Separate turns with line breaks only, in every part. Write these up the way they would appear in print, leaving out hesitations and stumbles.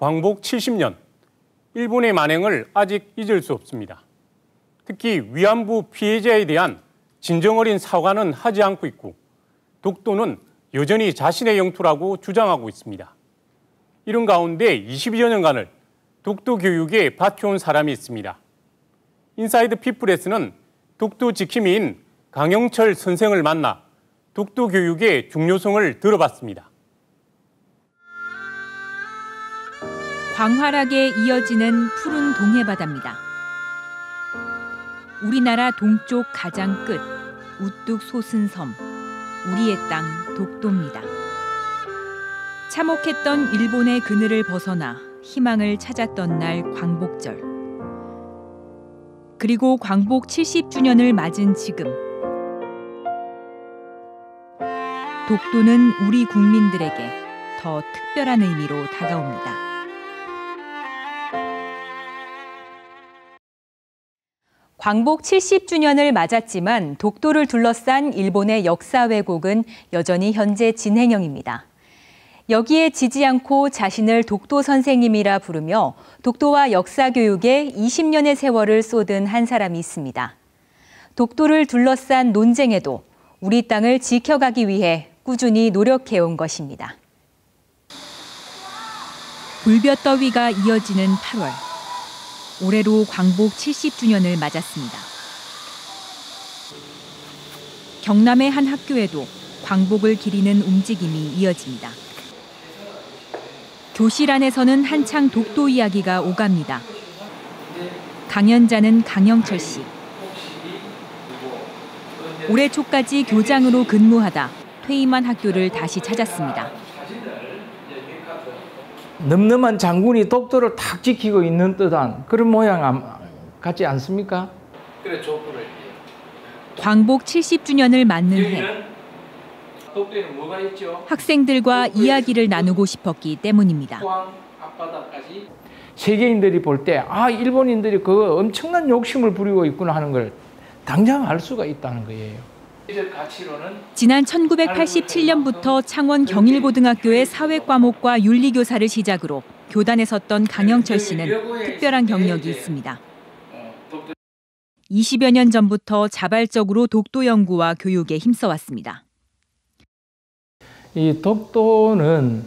광복 70년, 일본의 만행을 아직 잊을 수 없습니다. 특히 위안부 피해자에 대한 진정어린 사과는 하지 않고 있고 독도는 여전히 자신의 영토라고 주장하고 있습니다. 이런 가운데 22여 년간을 독도 교육에 바쳐온 사람이 있습니다. 인사이드 피플에서는 독도 지킴이인 강영철 선생을 만나 독도 교육의 중요성을 들어봤습니다.
광활하게 이어지는 푸른 동해바다입니다. 우리나라 동쪽 가장 끝, 우뚝 솟은 섬, 우리의 땅 독도입니다. 참혹했던 일본의 그늘을 벗어나 희망을 찾았던 날 광복절. 그리고 광복 70주년을 맞은 지금. 독도는 우리 국민들에게 더 특별한 의미로 다가옵니다. 광복 70주년을 맞았지만 독도를 둘러싼 일본의 역사 왜곡은 여전히 현재 진행형입니다. 여기에 지지 않고 자신을 독도 선생님이라 부르며 독도와 역사 교육에 20년의 세월을 쏟은 한 사람이 있습니다. 독도를 둘러싼 논쟁에도 우리 땅을 지켜가기 위해 꾸준히 노력해온 것입니다. 불볕더위가 이어지는 8월. 올해로 광복 70주년을 맞았습니다. 경남의 한 학교에도 광복을 기리는 움직임이 이어집니다. 교실 안에서는 한창 독도 이야기가 오갑니다. 강연자는 강영철 씨. 올해 초까지 교장으로 근무하다 퇴임한 학교를 다시 찾았습니다.
늠름한 장군이 독도를 탁 지키고 있는 듯한 그런 모양 같지 않습니까? 그래, 족구를.
광복 70주년을 맞는 해.
독도에는 뭐가 있죠?
학생들과 이야기를 나누고 싶었기 때문입니다.
세계인들이 볼 때 일본인들이 그 엄청난 욕심을 부리고 있구나 하는 걸 당장 알 수가 있다는 거예요.
지난 1987년부터 창원 경일고등학교의 사회과목과 윤리교사를 시작으로 교단에 섰던 강영철 씨는 특별한 경력이 있습니다. 20여 년 전부터 자발적으로 독도 연구와 교육에 힘써왔습니다.
이 독도는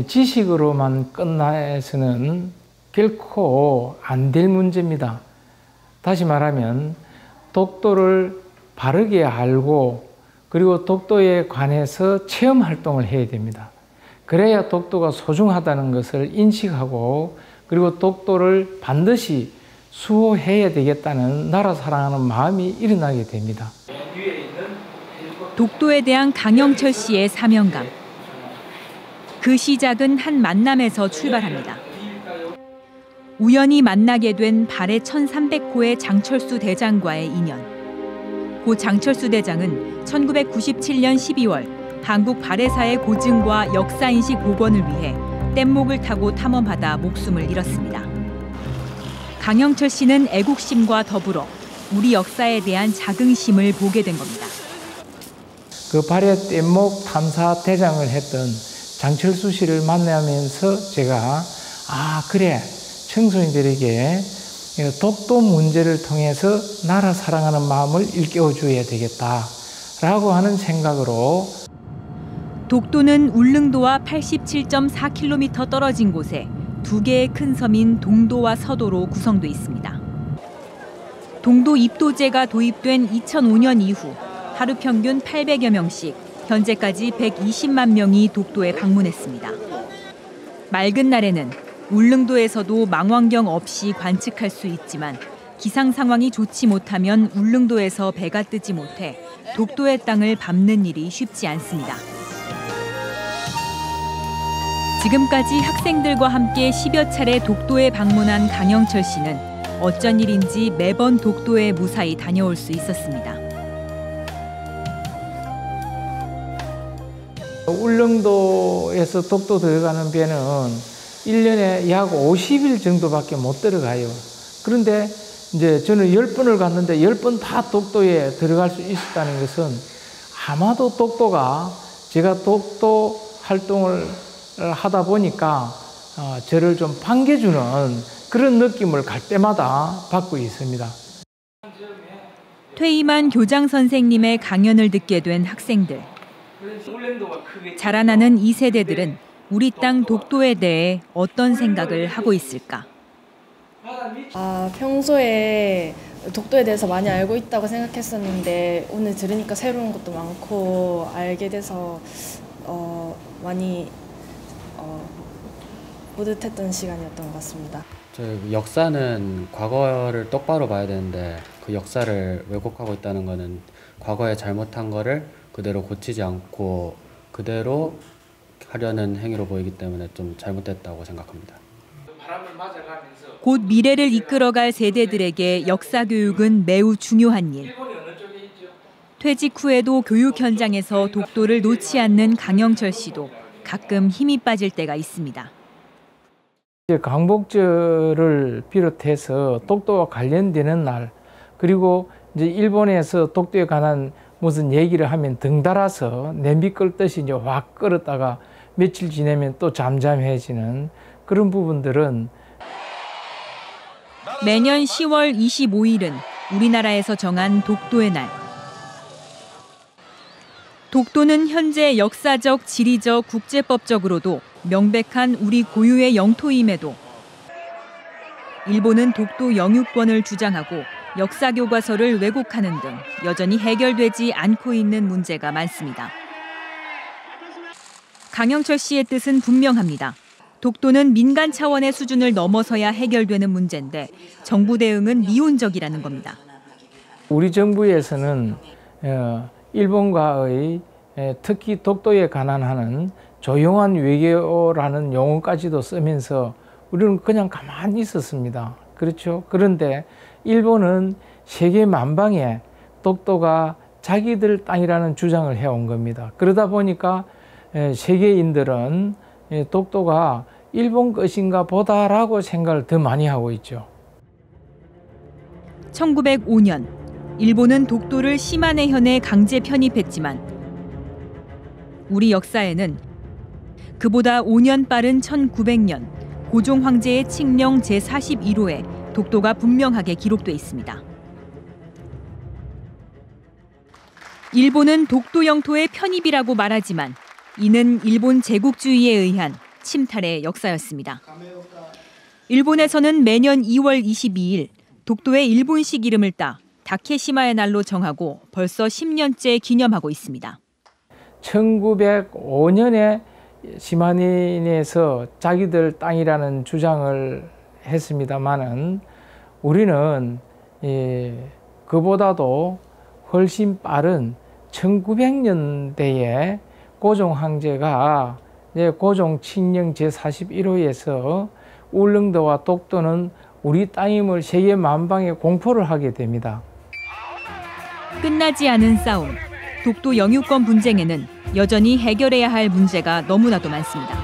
지식으로만 끝나서는 결코 안 될 문제입니다. 다시 말하면 독도를 바르게 알고 그리고 독도에 관해서 체험 활동을 해야 됩니다. 그래야 독도가 소중하다는 것을 인식하고 그리고 독도를 반드시 수호해야 되겠다는 나라 사랑하는 마음이 일어나게 됩니다.
독도에 대한 강영철 씨의 사명감. 그 시작은 한 만남에서 출발합니다. 우연히 만나게 된 발해 1300호의 장철수 대장과의 인연. 고 장철수 대장은 1997년 12월 한국 발해사의 고증과 역사인식 복원을 위해 뗏목을 타고 탐험하다 목숨을 잃었습니다. 강영철 씨는 애국심과 더불어 우리 역사에 대한 자긍심을 보게 된 겁니다.
그 발해 뗏목 탐사 대장을 했던 장철수 씨를 만나면서 제가 그래, 청소년들에게 독도 문제를 통해서 나라 사랑하는 마음을 일깨워줘야 되겠다라고 하는 생각으로
독도는 울릉도와 87.4km 떨어진 곳에 두 개의 큰 섬인 동도와 서도로 구성돼 있습니다. 동도 입도제가 도입된 2005년 이후 하루 평균 800여 명씩 현재까지 120만 명이 독도에 방문했습니다. 맑은 날에는 울릉도에서도 망원경 없이 관측할 수 있지만 기상 상황이 좋지 못하면 울릉도에서 배가 뜨지 못해 독도의 땅을 밟는 일이 쉽지 않습니다. 지금까지 학생들과 함께 10여 차례 독도에 방문한 강영철 씨는 어쩐 일인지 매번 독도에 무사히 다녀올 수 있었습니다.
울릉도에서 독도 들어가는 배는 1년에 약 50일 정도밖에 못 들어가요. 그런데 이제 저는 10번을 갔는데 10번 다 독도에 들어갈 수 있었다는 것은 아마도 독도가 제가 독도 활동을 하다 보니까 저를 좀 반겨주는 그런 느낌을 갈 때마다 받고 있습니다.
퇴임한 교장 선생님의 강연을 듣게 된 학생들. 자라나는 2세대들은 우리 땅 독도에 대해 어떤 생각을 하고 있을까?
평소에 독도에 대해서 많이 알고 있다고 생각했었는데 오늘 들으니까 새로운 것도 많고 알게 돼서 많이 뿌듯했던 시간이었던 것 같습니다.
역사는 과거를 똑바로 봐야 되는데 그 역사를 왜곡하고 있다는 것은 과거에 잘못한 거를 그대로 고치지 않고 그대로 하려는 행위로 보이기 때문에 좀 잘못됐다고 생각합니다.
곧 미래를 이끌어갈 세대들에게 역사 교육은 매우 중요한 일. 퇴직 후에도 교육 현장에서 독도를 놓지 않는 강영철 씨도 가끔 힘이 빠질 때가 있습니다.
광복절을 비롯해서 독도와 관련되는 날, 그리고 이제 일본에서 독도에 관한 무슨 얘기를 하면 덩달아서 냄비 끓듯이 이제 확 끓었다가 며칠 지나면 또 잠잠해지는 그런 부분들은
매년 10월 25일은 우리나라에서 정한 독도의 날. 독도는 현재 역사적, 지리적, 국제법적으로도 명백한 우리 고유의 영토임에도 일본은 독도 영유권을 주장하고 역사 교과서를 왜곡하는 등 여전히 해결되지 않고 있는 문제가 많습니다. 강영철 씨의 뜻은 분명합니다. 독도는 민간 차원의 수준을 넘어서야 해결되는 문제인데 정부 대응은 미온적이라는 겁니다.
우리 정부에서는 일본과의 특히 독도에 관한 조용한 외교라는 용어까지도 쓰면서 우리는 그냥 가만히 있었습니다. 그렇죠? 그런데 일본은 세계 만방에 독도가 자기들 땅이라는 주장을 해온 겁니다. 그러다 보니까 세계인들은 독도가 일본 것인가 보다라고 생각을 더 많이 하고 있죠.
1905년 일본은 독도를 시마네현에 강제 편입했지만 우리 역사에는 그보다 5년 빠른 1900년 고종 황제의 칙령 제41호에 독도가 분명하게 기록돼 있습니다. 일본은 독도 영토의 편입이라고 말하지만 이는 일본 제국주의에 의한 침탈의 역사였습니다. 일본에서는 매년 2월 22일 독도의 일본식 이름을 따 다케시마의 날로 정하고 벌써 10년째 기념하고 있습니다.
1905년에 시마네에서 자기들 땅이라는 주장을 했습니다마는 우리는 그보다도 훨씬 빠른 1900년대에 고종 황제가 고종 칙령 제41호에서 울릉도와 독도는 우리 땅임을 세계 만방에 공포를 하게 됩니다.
끝나지 않은 싸움, 독도 영유권 분쟁에는 여전히 해결해야 할 문제가 너무나도 많습니다.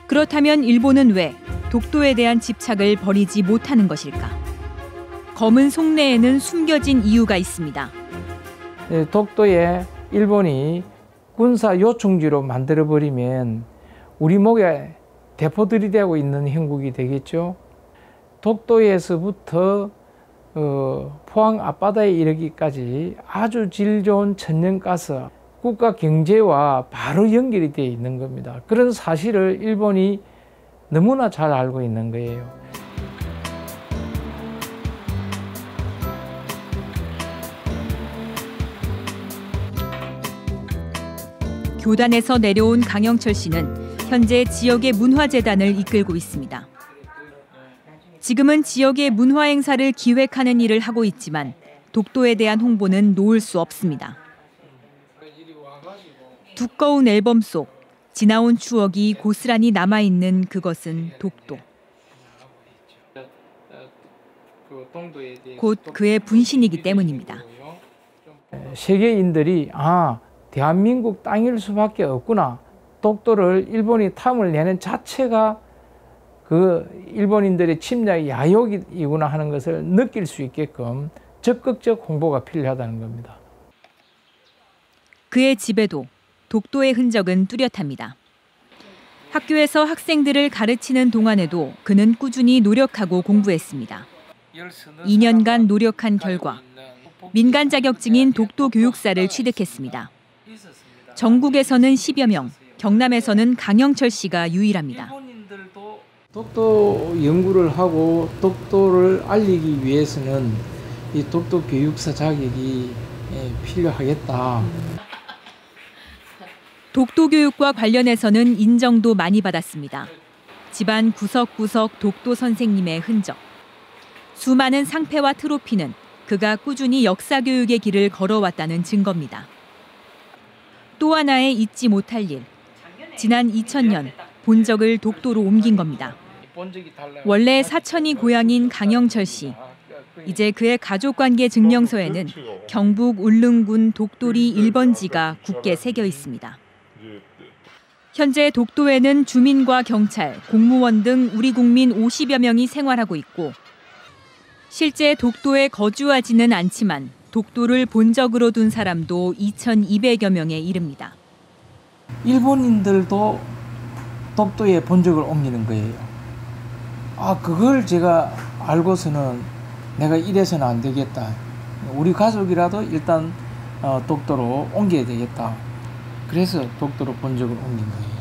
그렇다면 일본은 왜 독도에 대한 집착을 버리지 못하는 것일까? 검은 속내에는 숨겨진 이유가 있습니다.
독도에 일본이 군사 요충지로 만들어버리면 우리 목에 대포들이 되고 있는 형국이 되겠죠. 독도에서부터 포항 앞바다에 이르기까지 아주 질 좋은 천연가스, 국가 경제와 바로 연결이 되어 있는 겁니다. 그런 사실을 일본이 너무나 잘 알고 있는 거예요.
교단에서 내려온 강영철 씨는 현재 지역의 문화재단을 이끌고 있습니다. 지금은 지역의 문화 행사를 기획하는 일을 하고 있지만 독도에 대한 홍보는 놓을 수 없습니다. 두꺼운 앨범 속 지나온 추억이 고스란히 남아있는 그것은 독도. 곧 그의 분신이기 때문입니다.
세계인들이 대한민국 땅일 수밖에 없구나. 독도를 일본이 탐을 내는 자체가 그 일본인들의 침략의 야욕이구나 하는 것을 느낄 수 있게끔 적극적 홍보가 필요하다는 겁니다. 그의
집에도 독도의 흔적은 뚜렷합니다. 학교에서 학생들을 가르치는 동안에도 그는 꾸준히 노력하고 공부했습니다. 2년간 노력한 결과 민간 자격증인 독도 교육사를 취득했습니다. 전국에서는 10여 명, 경남에서는 강영철 씨가 유일합니다.
독도 연구를 하고 독도를 알리기 위해서는 이 독도 교육사 자격이 필요하겠다.
독도 교육과 관련해서는 인정도 많이 받았습니다. 집안 구석구석 독도 선생님의 흔적. 수많은 상패와 트로피는 그가 꾸준히 역사 교육의 길을 걸어왔다는 증거입니다. 또 하나의 잊지 못할 일. 지난 2000년 본적을 독도로 옮긴 겁니다. 원래 사천이 고향인 강영철 씨. 이제 그의 가족관계 증명서에는 경북 울릉군 독도리 1번지가 굳게 새겨 있습니다. 현재 독도에는 주민과 경찰, 공무원 등 우리 국민 50여 명이 생활하고 있고 실제 독도에 거주하지는 않지만 독도를 본적으로 둔 사람도 2,200여 명에 이릅니다.
일본인들도 독도에 본적을 옮기는 거예요. 그걸 제가 알고서는 내가 이래서는 안 되겠다. 우리 가족이라도 일단 독도로 옮겨야 되겠다. 그래서 독도로 본적을 옮긴 거예요.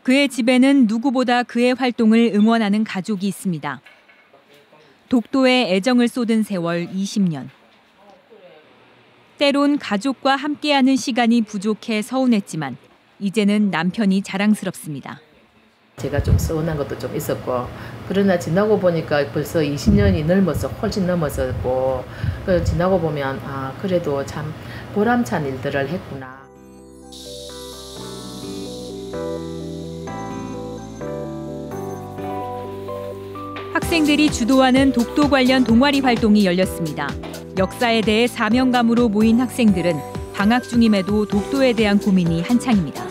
그의 집에는 누구보다 그의 활동을 응원하는 가족이 있습니다. 독도에 애정을 쏟은 세월 20년. 때론 가족과 함께하는 시간이 부족해 서운했지만 이제는 남편이 자랑스럽습니다.
제가 좀 서운한 것도 좀 있었고 그러나 지나고 보니까 벌써 20년이 넘어서 훨씬 넘었었고 지나고 보면 그래도 참 보람찬 일들을 했구나.
학생들이 주도하는 독도 관련 동아리 활동이 열렸습니다. 역사에 대해 사명감으로 모인 학생들은 방학 중임에도 독도에 대한 고민이 한창입니다.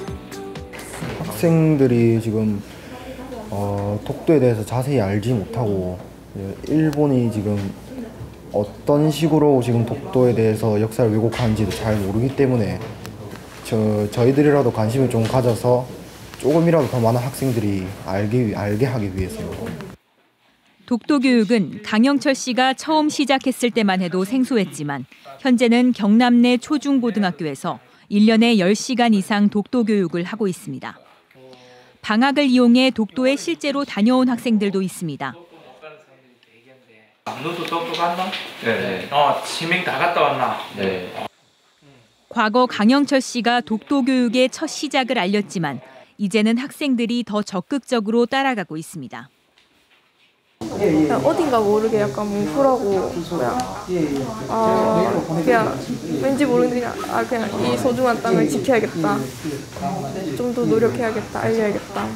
학생들이 지금 독도에 대해서 자세히 알지 못하고 일본이 지금 어떤 식으로 지금 독도에 대해서 역사를 왜곡하는지도 잘 모르기 때문에 저희들이라도 관심을 좀 가져서 조금이라도 더 많은 학생들이 알게 하기 위해서요.
독도 교육은 강영철 씨가 처음 시작했을 때만 해도 생소했지만 현재는 경남 내 초중고등학교에서 1년에 10시간 이상 독도 교육을 하고 있습니다. 방학을 이용해 독도에 실제로 다녀온 학생들도 있습니다.
너도 독도 갔나?
네.
치명 다 갔다 왔나?
네.
과거 강영철 씨가 독도 교육의 첫 시작을 알렸지만 이제는 학생들이 더 적극적으로 따라가고 있습니다.
그냥 어딘가 모르게 약간 뭉클하고 그냥 왠지 모르는데 그냥 이 소중한 땅을 지켜야겠다. 좀 더 노력해야겠다. 알려야겠다.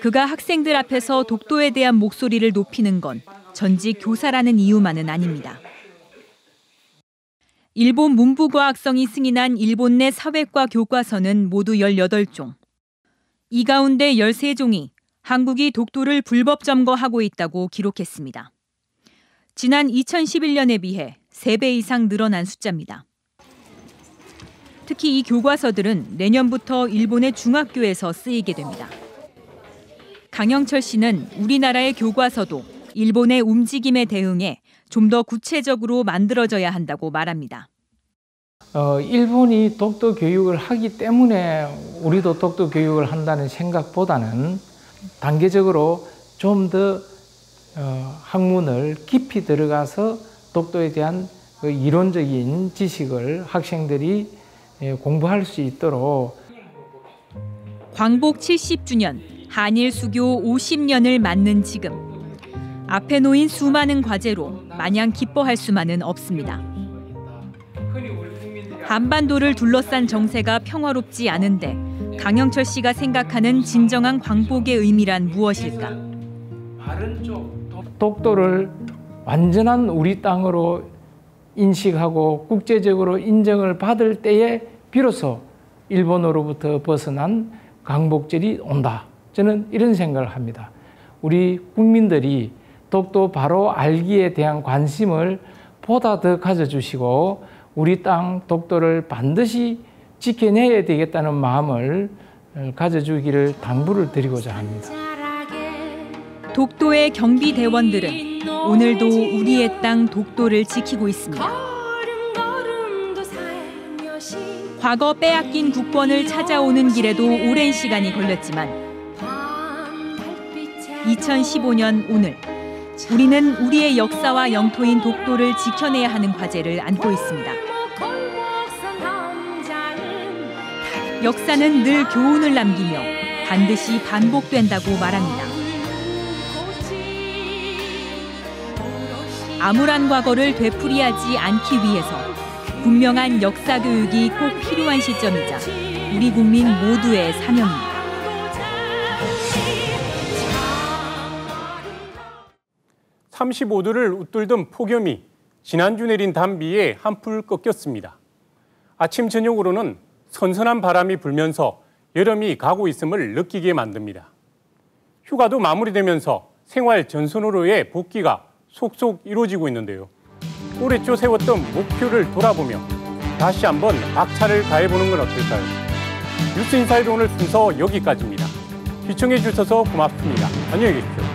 그가 학생들 앞에서 독도에 대한 목소리를 높이는 건 전직 교사라는 이유만은 아닙니다. 일본 문부과학성이 승인한 일본 내 사회과 교과서는 모두 18종. 이 가운데 13종이 한국이 독도를 불법 점거하고 있다고 기록했습니다. 지난 2011년에 비해 3배 이상 늘어난 숫자입니다. 특히 이 교과서들은 내년부터 일본의 중학교에서 쓰이게 됩니다. 강영철 씨는 우리나라의 교과서도 일본의 움직임에 대응해 좀 더 구체적으로 만들어져야 한다고 말합니다.
일본이 독도 교육을 하기 때문에 우리도 독도 교육을 한다는 생각보다는 단계적으로 좀 더 학문을 깊이 들어가서 독도에 대한 이론적인 지식을 학생들이 공부할 수 있도록.
광복 70주년, 한일 수교 50년을 맞는 지금. 앞에 놓인 수많은 과제로 마냥 기뻐할 수만은 없습니다. 한반도를 둘러싼 정세가 평화롭지 않은데 강영철 씨가 생각하는 진정한 광복의 의미란 무엇일까?
독도를 완전한 우리 땅으로 인식하고 국제적으로 인정을 받을 때에 비로소 일본으로부터 벗어난 광복절이 온다. 저는 이런 생각을 합니다. 우리 국민들이 독도 바로 알기에 대한 관심을 보다 더 가져주시고 우리 땅 독도를 반드시 지켜내야 되겠다는 마음을 가져주기를 당부를 드리고자 합니다.
독도의 경비대원들은 오늘도 우리의 땅 독도를 지키고 있습니다. 과거 빼앗긴 국권을 찾아오는 길에도 오랜 시간이 걸렸지만 2015년 오늘 우리는 우리의 역사와 영토인 독도를 지켜내야 하는 과제를 안고 있습니다. 역사는 늘 교훈을 남기며 반드시 반복된다고 말합니다. 암울한 과거를 되풀이하지 않기 위해서 분명한 역사 교육이 꼭 필요한 시점이자 우리 국민 모두의 사명입니다.
(35도를) 웃돌던 폭염이 지난주 내린 단비에 한풀 꺾였습니다. 아침 저녁으로는 선선한 바람이 불면서 여름이 가고 있음을 느끼게 만듭니다. 휴가도 마무리되면서 생활 전선으로의 복귀가 속속 이루어지고 있는데요. 올해 초 세웠던 목표를 돌아보며 다시 한번 박차를 가해보는 건 어떨까요? 뉴스인사이드 오늘 순서 여기까지입니다. 시청해 주셔서 고맙습니다. 안녕히 계십시오.